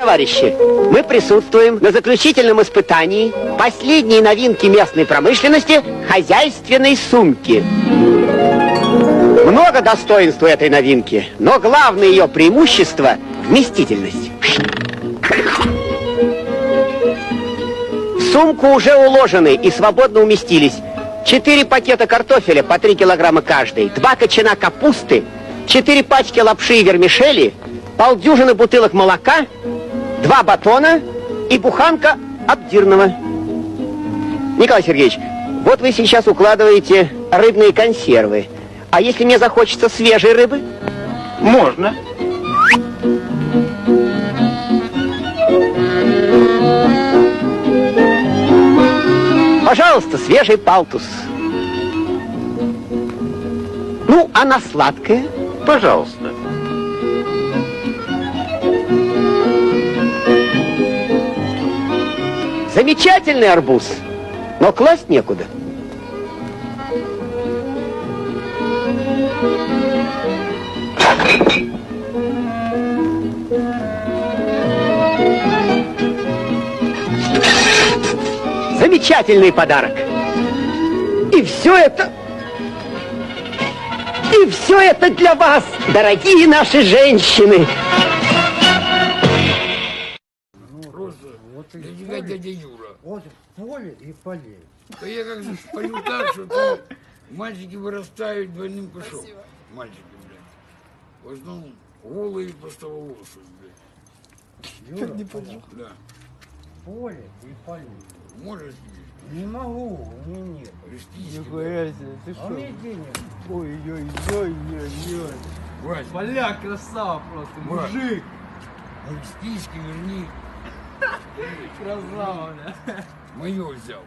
Товарищи, мы присутствуем на заключительном испытании последней новинки местной промышленности – хозяйственной сумки. Много достоинств у этой новинки, но главное ее преимущество – вместительность. В сумку уже уложены и свободно уместились 4 пакета картофеля по 3 килограмма каждый, 2 кочана капусты, 4 пачки лапши и вермишели, полдюжины бутылок молока, 2 батона и буханка обдирного. Николай Сергеевич, вот вы сейчас укладываете рыбные консервы. А если мне захочется свежей рыбы? Можно. Пожалуйста, свежий палтус. Ну, а на сладкое? Пожалуйста. Замечательный арбуз, но класть некуда. Замечательный подарок. И все это для вас, дорогие наши женщины. Просто для тебя дядя Юра. Вот поле и полей. Да я как спалю так, что то мальчики вырастают двойным кушом. Мальчики, блядь. В основном голые простоволосые, блядь. Юра, Да. поле и полей. Можешь есть? Не могу, у меня нет. Респийский, Нихуя себе, ты А что? у меня денег. Ой-ой-ой-ой-ой. Вась, Поляк красава просто, Брат. мужик. респийский верни. Красава, бля. Мое взял.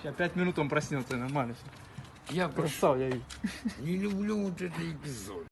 Сейчас 5 минут он проснется, нормально. Я Красава, я вижу. не люблю вот этот эпизод.